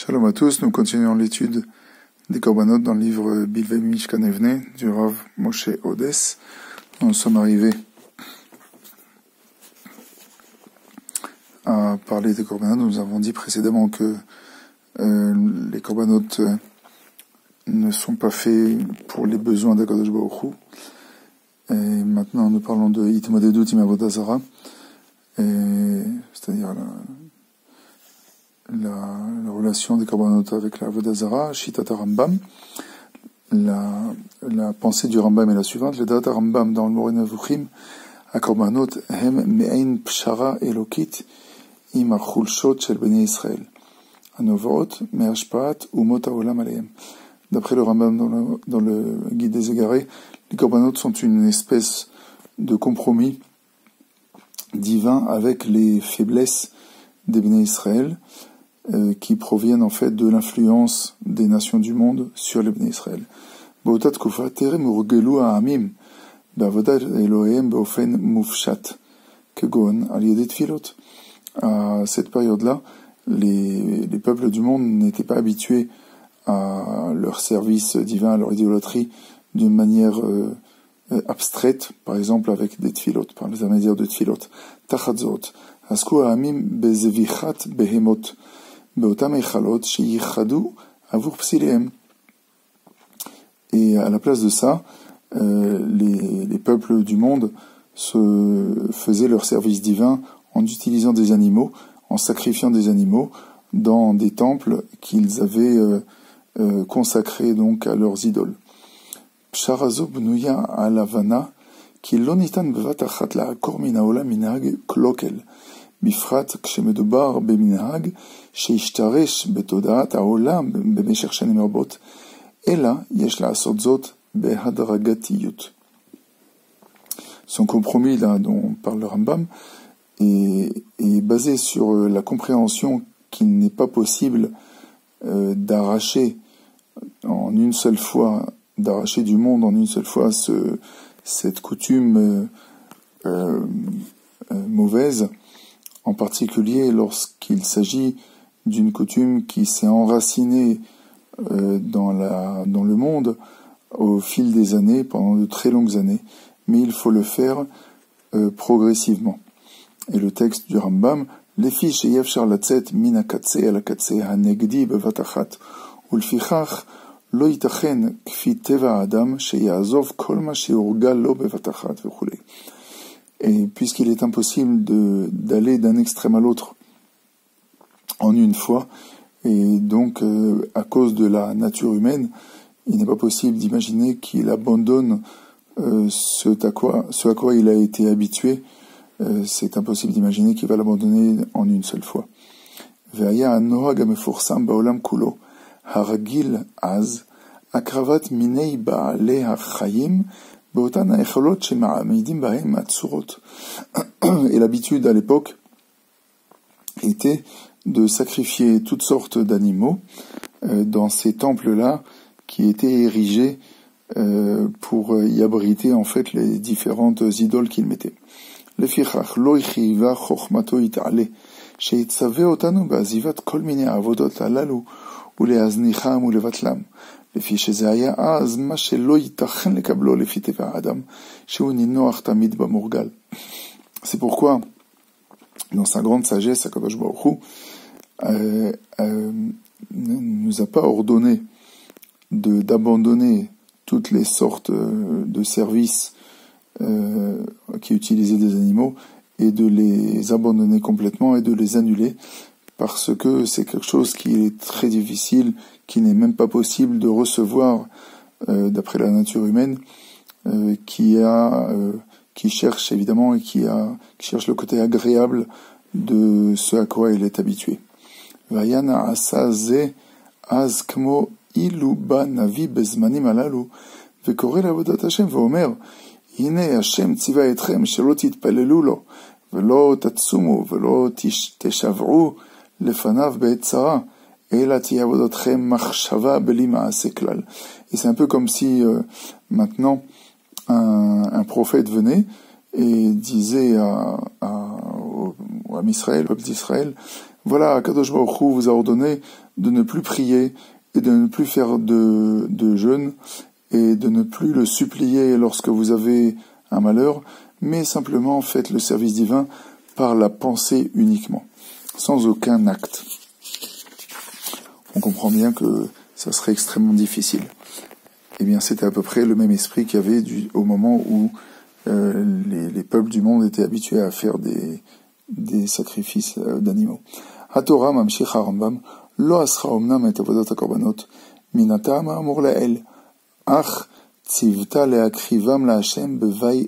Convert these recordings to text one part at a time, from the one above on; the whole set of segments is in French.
Shalom à tous, nous continuons l'étude des Korbanot dans le livre Bilvei Mishkan Evne du Rav Moshe Odess. Nous sommes arrivés à parler des Korbanot. Nous avons dit précédemment que les Korbanot ne sont pas faits pour les besoins d'Akadosh Baruch Hu. Et maintenant nous parlons de Hitmodedut im Avodah Zara, c'est-à-dire la relation des Korbanot avec la Avodah Zara, Shitat Rambam. La pensée du Rambam est la suivante. Le Da'at Rambam dans le Moreh Nevuchim, a Korbanot hem me'ein pshara elokit im achulshot shel bnei Israël. Anovot me'ashpaat umot haolam alehem. D'après le Rambam dans le Guide des Égarés, les Korbanot sont une espèce de compromis divin avec les faiblesses des bnei Israël, qui proviennent en fait de l'influence des nations du monde sur les Bnei Israël. Ba'otat kufa terem urgelu ha'amim ba'avodat Elohem be'ofen mufshat kegon al yedei tfilot. À cette période-là, les peuples du monde n'étaient pas habitués à leur service divin, à leur idolâtrie, d'une manière abstraite, par exemple avec des tfilot, par les intermédiaires de tfilot. Tachatzot asku ha'amim be'zevichat behemot et à la place de ça, les peuples du monde se faisaient leur service divin en utilisant des animaux, en sacrifiant des animaux dans des temples qu'ils avaient consacrés donc à leurs idoles. Psharazo bnuya alavana ki lo nitan bevat achat la'akor min ha'olam minhag klokel. בפרט כשמדובר במנהג שהשתרש בתודעת העולם במשך שנים רבות, אלא יש לעשות זאת בהדרגתיות. Son compromis là dont parle le Rambam est basé sur la compréhension qu'il n'est pas possible d'arracher en une seule fois, d'arracher du monde en une seule fois cette coutume mauvaise, en particulier lorsqu'il s'agit d'une coutume qui s'est enracinée dans le monde au fil des années, pendant de très longues années, mais il faut le faire progressivement. Et le texte du Rambam, Lefi sheyefshar latzet min hakatzeh el hakatzeh hanegdi bevat achat, ulfichach lo yitachen kfi teva ha'adam sheya'azov kol ma she'urgal lo bevat achat v'chulei. Et puisqu'il est impossible d'aller d'un extrême à l'autre en une fois, et donc à cause de la nature humaine, il n'est pas possible d'imaginer qu'il abandonne ce à quoi il a été habitué. C'est impossible d'imaginer qu'il va l'abandonner en une seule fois. Ve'aya ha'nohag ha'mefursam ba'olam kulo, haragil az, akravat minei ba'alei ha'chayim, et l'habitude à l'époque était de sacrifier toutes sortes d'animaux dans ces temples-là qui étaient érigés pour y abriter en fait les différentes idoles qu'ils mettaient. Lefichach lo ichiva chochmato it'ale sheitzave otanu ba'azivat kol minei avodot halalu uleaznicham ulevatlam. לפי שזה היה אז מה שלא ייתכן לקבלו לפי טבע האדם, שהוא נינוח תמיד במורגל. C'est pourquoi, dans sa grande sagesse, Akadosh Baruch Hu ne nous a pas ordonné d'abandonner toutes les sortes de services qui utilisaient des animaux et de les abandonner complètement et de les annuler, parce que c'est quelque chose qui est très difficile, qui n'est même pas possible de recevoir d'après la nature humaine, qui cherche évidemment et qui cherche le côté agréable de ce à quoi il est habitué. Vayana asaze az kmo ilu ba navi bezmanim alalu vekore lavodat Hashem veomer hine Hashem tziva etchem shelo titpalelu lo velo tatsumu velo teshavru לפניו בעת צרה, אלא תהיה עבודתכם מחשבה בלי מעשה כלל. Et c'est un peu comme si maintenant un prophète venait et disait à Israël, au peuple d'Israël, voilà, Kadosh Baruch Hu vous a ordonné de ne plus prier et de ne plus faire de jeûne et de ne plus le supplier lorsque vous avez un malheur, mais simplement faites le service divin par la pensée uniquement, sans aucun acte. On comprend bien que ça serait extrêmement difficile. Eh bien, c'était à peu près le même esprit qu'il y avait au moment où les peuples du monde étaient habitués à faire des sacrifices d'animaux. HaTorah mamshich HaRambam lo asra omnam et avodat hakorbanot min ha'ta'am ha'amur la'el ach tzivta le'akrivam la'Hashem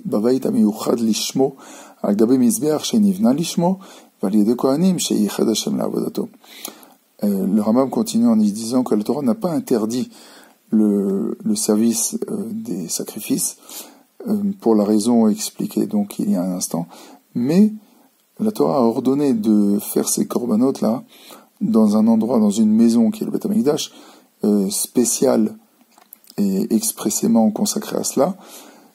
bavayit ha'miyuchad lishmo al gabe mizbeach shenivna lishmo v'al yedei kohanim sheyichad Hashem la'avodato. Le Rambam continue en disant que la Torah n'a pas interdit le service des sacrifices pour la raison expliquée donc il y a un instant, mais la Torah a ordonné de faire ces corbanotes là dans un endroit, dans une maison qui est le Beth Amikdash, spécial et expressément consacré à cela,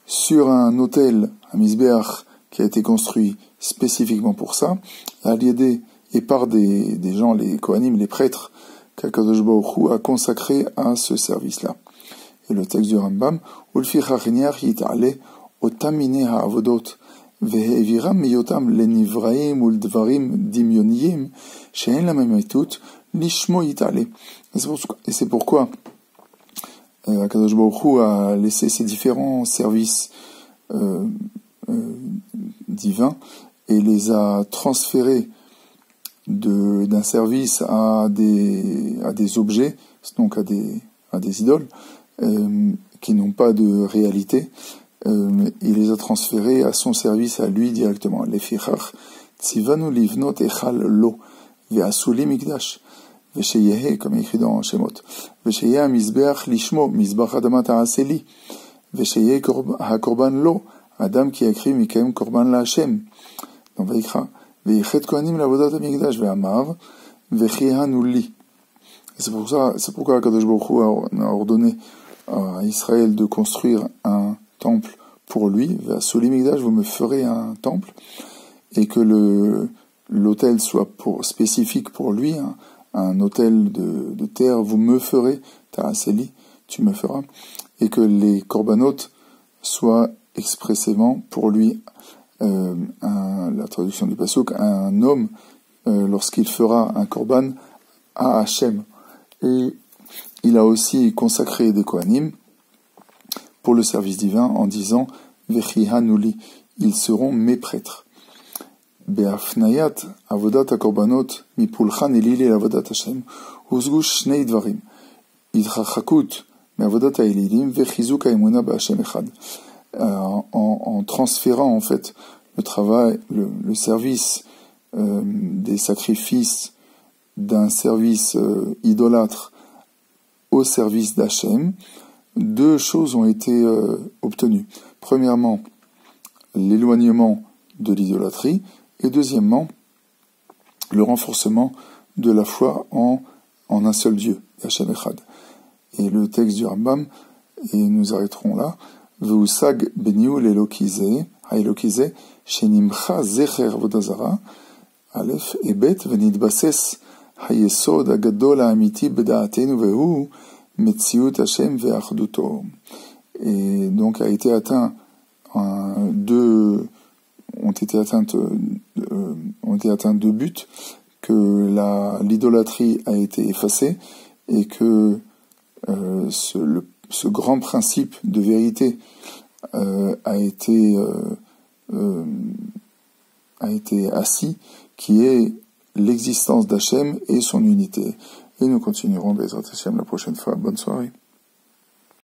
sur un autel, un misbéach qui a été construit spécifiquement pour ça, à l'idée et par des gens, les Kohanim, les prêtres, qu'Akadosh Baruch Hu a consacré à ce service-là. Et le texte du Rambam, Ulfichach niach yit'ale otamine ha'avodot ve'eviram miyotam lenivraim uldvarim dimyoniyim she'en lamamitut lishmo yit'ale. Et c'est pourquoi Akadosh Baruch Hu a laissé ces différents services divins et les a transférés d'un service à des objets, donc à des idoles, qui n'ont pas de réalité. Il les a transférés à son service, à lui directement. Lefichach tzivanu livnot echal lo ve'asuli mikdash ve'sheyehe, comme écrit dans Shemot, ve'sheyehe mizbeach lishmo mizbach adama ta'aseli ve'sheyehe hakorban lo, Adam qui a écrit Mikaim korban la Hashem dans Vaikra. C'est pourquoi Kadosh Baruch Hu a ordonné à Israël de construire un temple pour lui. Vous me ferez un temple, et que l'autel soit spécifique pour lui, un autel de terre. Vous me ferez, Ta'aseli, tu me feras, et que les corbanotes soient expressément pour lui. La traduction du pasuk, un homme lorsqu'il fera un korban à Hachem. Et il a aussi consacré des kohanim pour le service divin en disant Vechihanuli, ils seront mes prêtres. Be'afnayat avodat hakorbanot mipulchan elili avodat Hashem uzgu shnei dvarim idchachakut me'avodat ha'elilim vechizuk ha'emuna b'Hashem echad. En transférant en fait le travail, le service des sacrifices d'un service idolâtre au service d'Hachem, deux choses ont été obtenues. Premièrement, l'éloignement de l'idolâtrie, et deuxièmement, le renforcement de la foi en un seul Dieu, Hachem Echad. Et le texte du Rambam, et nous arrêterons là, Veusag beniul elokize, haelokize, shenimcha zecher vodazara, alef ebet venidbases hayesod agadol ha'amiti bedaatenu vehu metziut Hashem ve'achduto. Et donc ont été atteints deux buts, que l'idolâtrie a été effacée et que ce grand principe de vérité a été assis, qui est l'existence d'Hachem et son unité. Et nous continuerons Bezrat Hashem la prochaine fois. Bonne soirée.